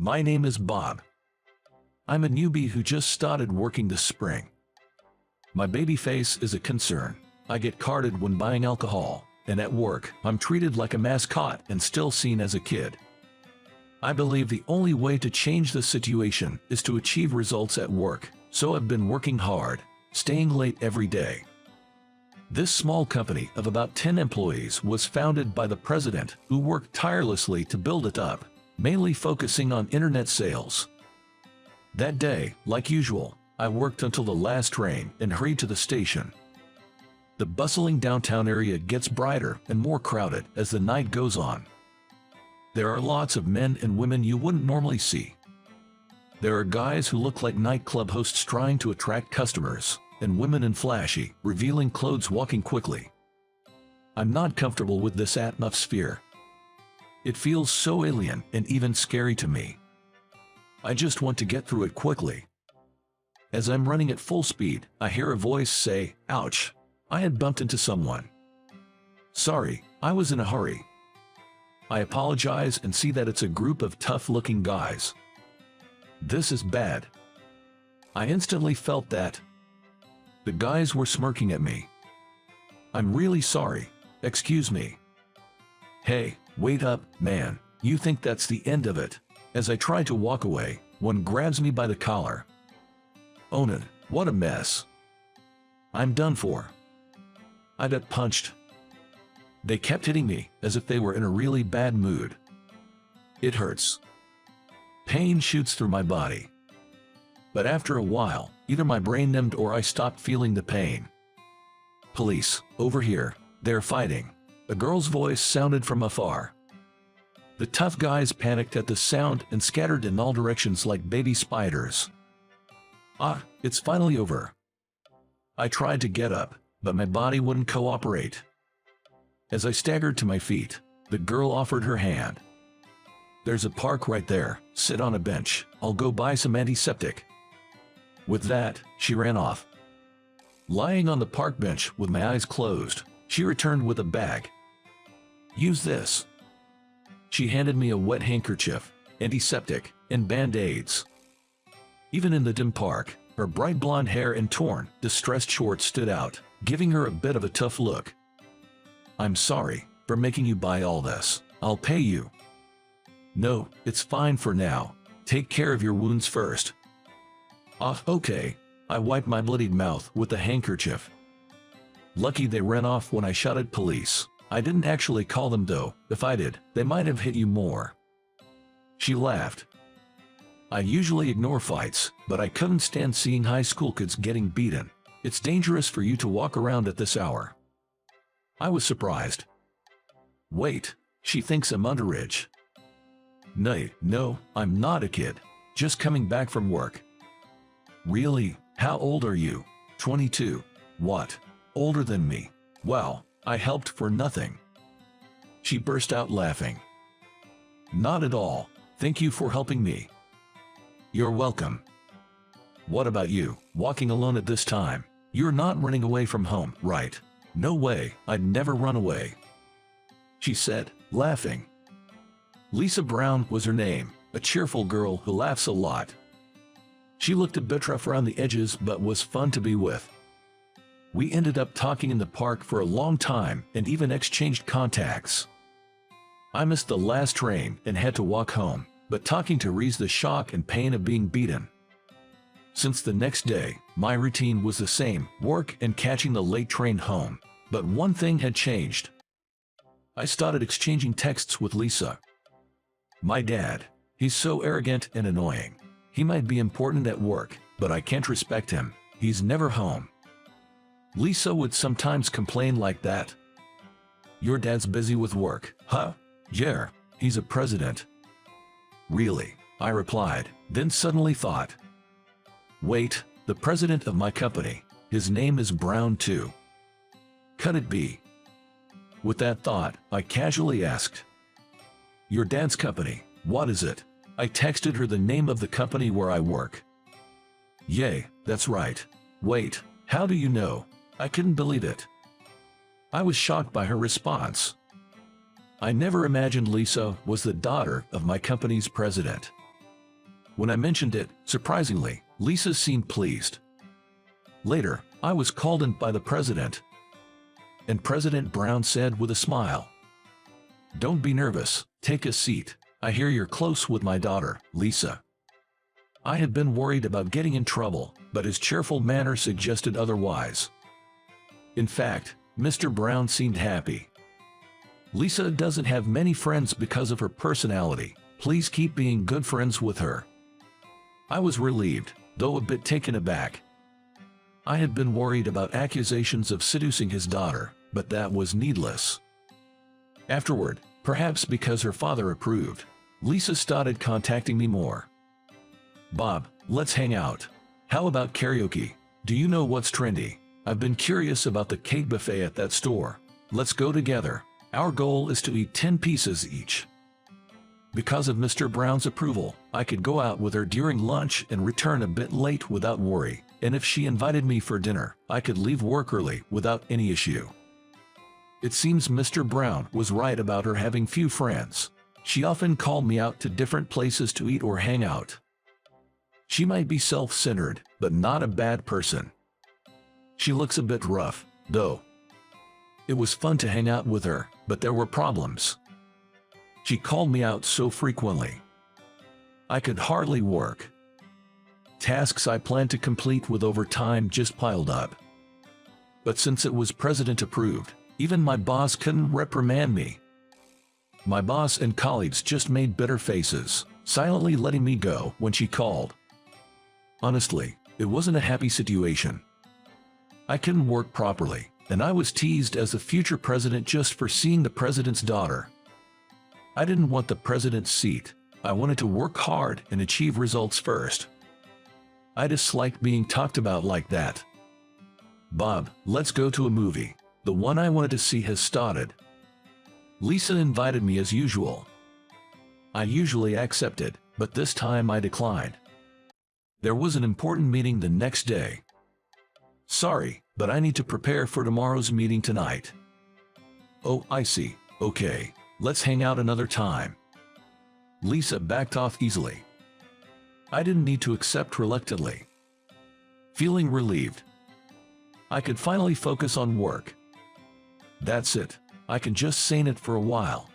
My name is Bob. I'm a newbie who just started working this spring. My baby face is a concern. I get carded when buying alcohol, and at work, I'm treated like a mascot and still seen as a kid. I believe the only way to change the situation is to achieve results at work, so I've been working hard, staying late every day. This small company of about 10 employees was founded by the president, who worked tirelessly to build it up, mainly focusing on internet sales. That day, like usual, I worked until the last train and hurried to the station. The bustling downtown area gets brighter and more crowded as the night goes on. There are lots of men and women you wouldn't normally see. There are guys who look like nightclub hosts trying to attract customers, and women in flashy, revealing clothes walking quickly. I'm not comfortable with this atmosphere. It feels so alien and even scary to me. I just want to get through it quickly. As I'm running at full speed, I hear a voice say, "Ouch, I had bumped into someone. Sorry, I was in a hurry." I apologize and see that it's a group of tough-looking guys. This is bad. I instantly felt that. The guys were smirking at me. "I'm really sorry. Excuse me." "Hey, wait up, man. You think that's the end of it?" As I try to walk away, one grabs me by the collar. "Own it, what a mess. I'm done for." I got punched. They kept hitting me as if they were in a really bad mood. It hurts. Pain shoots through my body. But after a while, either my brain numbed or I stopped feeling the pain. "Police, over here, they're fighting." A girl's voice sounded from afar. The tough guys panicked at the sound and scattered in all directions like baby spiders. "Ah, it's finally over." I tried to get up, but my body wouldn't cooperate. As I staggered to my feet, the girl offered her hand. "There's a park right there, sit on a bench, I'll go buy some antiseptic." With that, she ran off. Lying on the park bench with my eyes closed, she returned with a bag. "Use this." She handed me a wet handkerchief, antiseptic, and band-aids. Even in the dim park, her bright blonde hair and torn, distressed shorts stood out, giving her a bit of a tough look. "I'm sorry for making you buy all this. I'll pay you." "No, it's fine for now. Take care of your wounds first." Okay." I wiped my bloodied mouth with the handkerchief. Lucky they ran off when I shouted police. I didn't actually call them though. If I did, they might have hit you more. She laughed. I usually ignore fights, but I couldn't stand seeing high school kids getting beaten. It's dangerous for you to walk around at this hour. I was surprised. "Wait, she thinks I'm underage." No, I'm not a kid. Just coming back from work." "Really? How old are you?" 22. "What? Older than me? Well, I helped for nothing." She burst out laughing. "Not at all. Thank you for helping me." "You're welcome." "What about you, walking alone at this time? You're not running away from home, right?" "No way, I'd never run away," she said, laughing. Lisa Brown was her name, a cheerful girl who laughs a lot. She looked a bit rough around the edges but was fun to be with. We ended up talking in the park for a long time and even exchanged contacts. I missed the last train and had to walk home, but talking to her eased the shock and pain of being beaten. Since the next day, my routine was the same, work and catching the late train home. But one thing had changed. I started exchanging texts with Lisa. "My dad, he's so arrogant and annoying. He might be important at work, but I can't respect him. He's never home." Lisa would sometimes complain like that. "Your dad's busy with work, huh?" "Yeah, he's a president." "Really?" I replied, then suddenly thought. Wait, the president of my company, his name is Brown too. Could it be? With that thought, I casually asked, "Your dad's company, what is it?" I texted her the name of the company where I work. "Yay, that's right. Wait, how do you know?" I couldn't believe it. I was shocked by her response. I never imagined Lisa was the daughter of my company's president. When I mentioned it, surprisingly, Lisa seemed pleased. Later, I was called in by the president, and President Brown said with a smile, "Don't be nervous, take a seat. I hear you're close with my daughter, Lisa." I had been worried about getting in trouble, but his cheerful manner suggested otherwise. In fact, Mr. Brown seemed happy. "Lisa doesn't have many friends because of her personality. Please keep being good friends with her." I was relieved, though a bit taken aback. I had been worried about accusations of seducing his daughter, but that was needless. Afterward, perhaps because her father approved, Lisa started contacting me more. "Bob, let's hang out. How about karaoke? Do you know what's trendy? I've been curious about the cake buffet at that store. Let's go together. Our goal is to eat 10 pieces each." Because of Mr. Brown's approval, I could go out with her during lunch and return a bit late without worry, and if she invited me for dinner, I could leave work early without any issue. It seems Mr. Brown was right about her having few friends. She often called me out to different places to eat or hang out. She might be self-centered, but not a bad person. She looks a bit rough, though. It was fun to hang out with her, but there were problems. She called me out so frequently. I could hardly work. Tasks I planned to complete with overtime just piled up. But since it was president approved, even my boss couldn't reprimand me. My boss and colleagues just made bitter faces, silently letting me go when she called. Honestly, it wasn't a happy situation. I couldn't work properly, and I was teased as the future president just for seeing the president's daughter. I didn't want the president's seat. I wanted to work hard and achieve results first. I disliked being talked about like that. "Bob, let's go to a movie. The one I wanted to see has started." Lisa invited me as usual. I usually accepted, but this time I declined. There was an important meeting the next day. "Sorry, but I need to prepare for tomorrow's meeting tonight." "Oh, I see. Okay. Let's hang out another time." Lisa backed off easily. I didn't need to accept reluctantly. Feeling relieved, I could finally focus on work. That's it. I can just sane it for a while.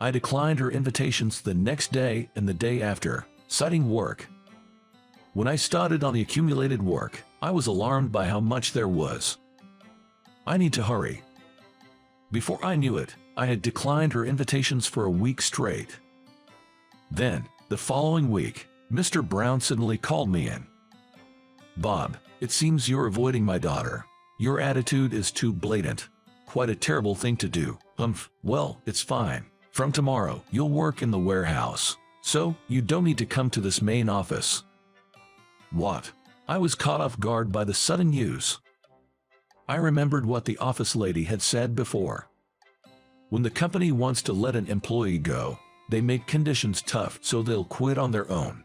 I declined her invitations the next day and the day after, citing work. When I started on the accumulated work, I was alarmed by how much there was. I need to hurry. Before I knew it, I had declined her invitations for a week straight. Then, the following week, Mr. Brown suddenly called me in. "Bob, it seems you're avoiding my daughter. Your attitude is too blatant. Quite a terrible thing to do." Well, it's fine. From tomorrow, you'll work in the warehouse, so you don't need to come to this main office." What? I was caught off guard by the sudden news. I remembered what the office lady had said before. When the company wants to let an employee go, they make conditions tough so they'll quit on their own.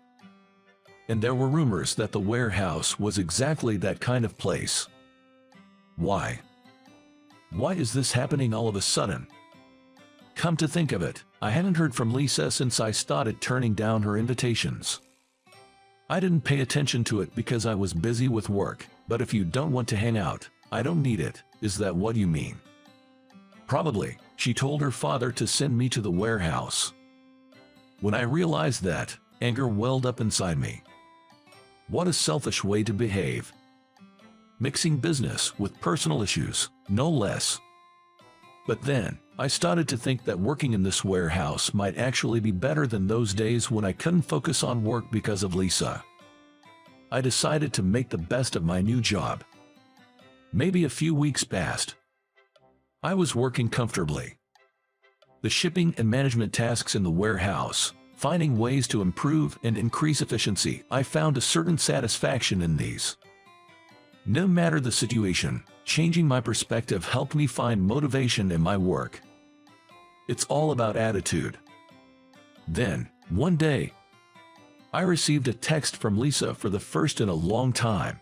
And there were rumors that the warehouse was exactly that kind of place. Why? Why is this happening all of a sudden? Come to think of it, I hadn't heard from Lisa since I started turning down her invitations. I didn't pay attention to it because I was busy with work, but if you don't want to hang out, I don't need it. Is that what you mean? Probably, she told her father to send me to the warehouse. When I realized that, anger welled up inside me. What a selfish way to behave. Mixing business with personal issues, no less. But then, I started to think that working in this warehouse might actually be better than those days when I couldn't focus on work because of Lisa. I decided to make the best of my new job. Maybe a few weeks passed. I was working comfortably. The shipping and management tasks in the warehouse, finding ways to improve and increase efficiency, I found a certain satisfaction in these. No matter the situation, changing my perspective helped me find motivation in my work. It's all about attitude. Then, one day, I received a text from Lisa for the first in a long time.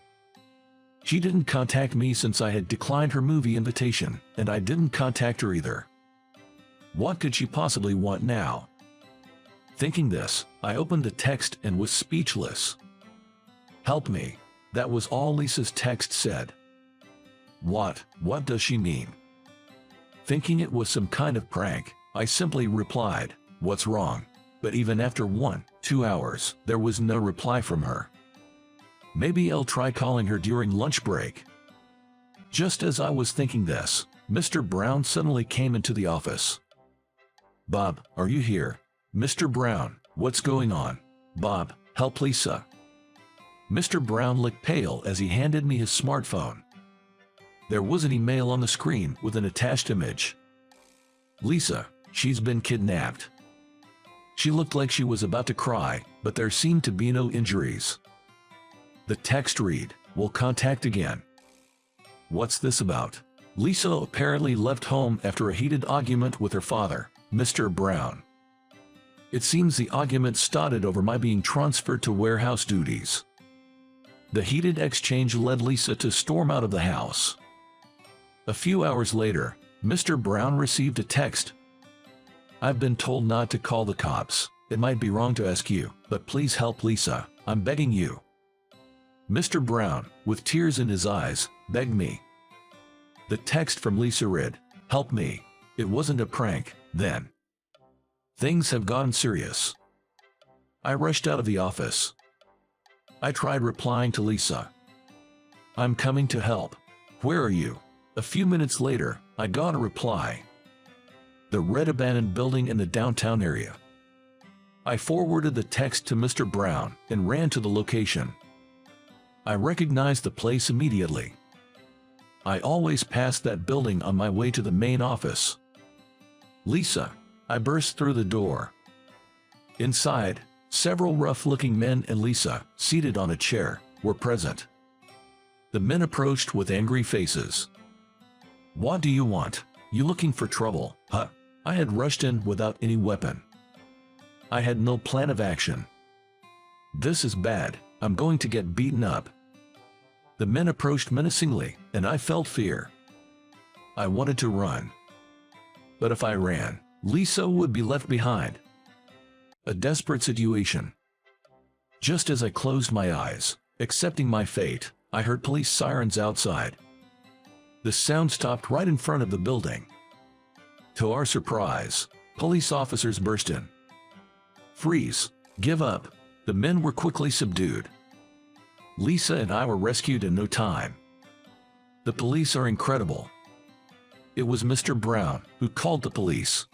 She didn't contact me since I had declined her movie invitation, and I didn't contact her either. What could she possibly want now? Thinking this, I opened the text and was speechless. "Help me." That was all Lisa's text said. What does she mean? Thinking it was some kind of prank, I simply replied, "What's wrong?" But even after 1-2 hours, there was no reply from her. Maybe I'll try calling her during lunch break. Just as I was thinking this, Mr. Brown suddenly came into the office. "Bob, are you here?" "Mr. Brown, what's going on?" "Bob, help Lisa." Mr. Brown looked pale as he handed me his smartphone. There was an email on the screen with an attached image. "Lisa, she's been kidnapped." She looked like she was about to cry, but there seemed to be no injuries. The text read, "Will contact again." What's this about? Lisa apparently left home after a heated argument with her father, Mr. Brown. It seems the argument started over my being transferred to warehouse duties. The heated exchange led Lisa to storm out of the house. A few hours later, Mr. Brown received a text. "I've been told not to call the cops. It might be wrong to ask you, but please help Lisa. I'm begging you." Mr. Brown, with tears in his eyes, begged me. The text from Lisa read, "Help me. It wasn't a prank, then. Things have gotten serious." I rushed out of the office. I tried replying to Lisa. "I'm coming to help. Where are you?" A few minutes later, I got a reply. "The red abandoned building in the downtown area." I forwarded the text to Mr. Brown and ran to the location. I recognized the place immediately. I always passed that building on my way to the main office. "Lisa." I burst through the door. Inside, several rough-looking men and Lisa, seated on a chair, were present. The men approached with angry faces. "What do you want? You looking for trouble, huh?" I had rushed in without any weapon. I had no plan of action. "This is bad. I'm going to get beaten up." The men approached menacingly, and I felt fear. I wanted to run. But if I ran, Lisa would be left behind. A desperate situation. Just as I closed my eyes, accepting my fate, I heard police sirens outside. The sound stopped right in front of the building. To our surprise, police officers burst in. "Freeze! Give up!" The men were quickly subdued. Lisa and I were rescued in no time. The police are incredible. It was Mr. Brown who called the police.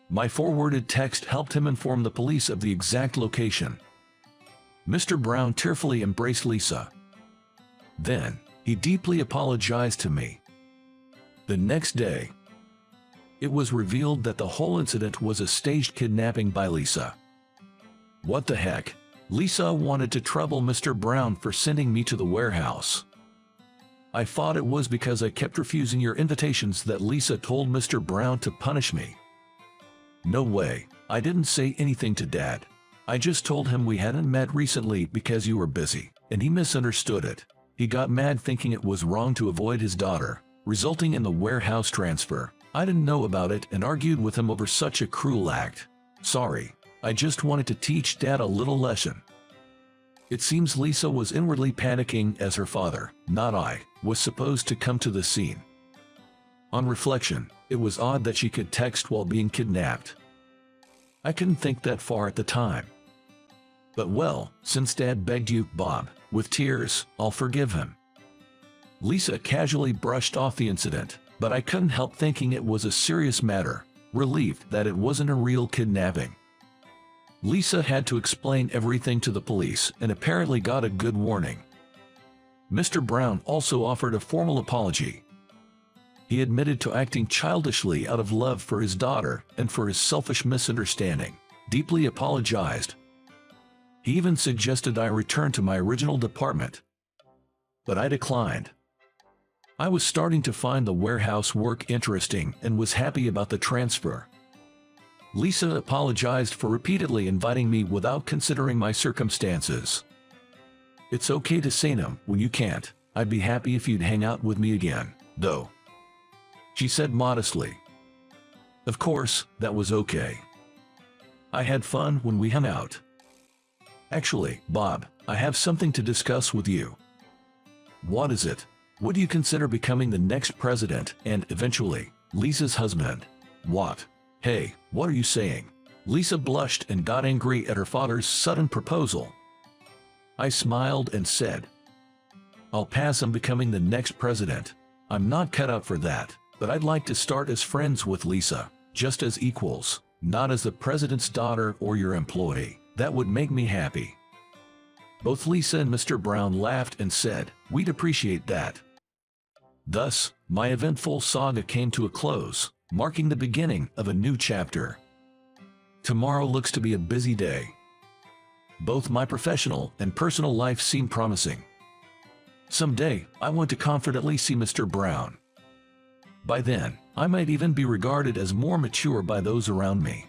My forwarded text helped him inform the police of the exact location. Mr. Brown tearfully embraced Lisa. Then, he deeply apologized to me. The next day, it was revealed that the whole incident was a staged kidnapping by Lisa. What the heck? Lisa wanted to trouble Mr. Brown for sending me to the warehouse. I thought it was because I kept refusing your invitations that Lisa told Mr. Brown to punish me. No way, I didn't say anything to Dad. I just told him we hadn't met recently because you were busy, and he misunderstood it. He got mad thinking it was wrong to avoid his daughter, resulting in the warehouse transfer. I didn't know about it and argued with him over such a cruel act. Sorry, I just wanted to teach Dad a little lesson. It seems Lisa was inwardly panicking as her father, not I, was supposed to come to the scene. On reflection, it was odd that she could text while being kidnapped. I couldn't think that far at the time. But well, since Dad begged you, Bob, with tears, I'll forgive him. Lisa casually brushed off the incident, but I couldn't help thinking it was a serious matter, relieved that it wasn't a real kidnapping. Lisa had to explain everything to the police and apparently got a good warning. Mr. Brown also offered a formal apology. He admitted to acting childishly out of love for his daughter and for his selfish misunderstanding, deeply apologized. He even suggested I return to my original department. But I declined. I was starting to find the warehouse work interesting and was happy about the transfer. Lisa apologized for repeatedly inviting me without considering my circumstances. It's okay to say no when you can't. I'd be happy if you'd hang out with me again, though, she said modestly. Of course, that was okay. I had fun when we hung out. Actually, Bob, I have something to discuss with you. What is it? Would you consider becoming the next president and, eventually, Lisa's husband? What? Hey, what are you saying? Lisa blushed and got angry at her father's sudden proposal. I smiled and said, I'll pass on becoming the next president. I'm not cut out for that, but I'd like to start as friends with Lisa, just as equals, not as the president's daughter or your employee. That would make me happy. Both Lisa and Mr. Brown laughed and said, we'd appreciate that. Thus, my eventful saga came to a close, marking the beginning of a new chapter. Tomorrow looks to be a busy day. Both my professional and personal life seem promising. Someday, I want to confidently see Mr. Brown. By then, I might even be regarded as more mature by those around me.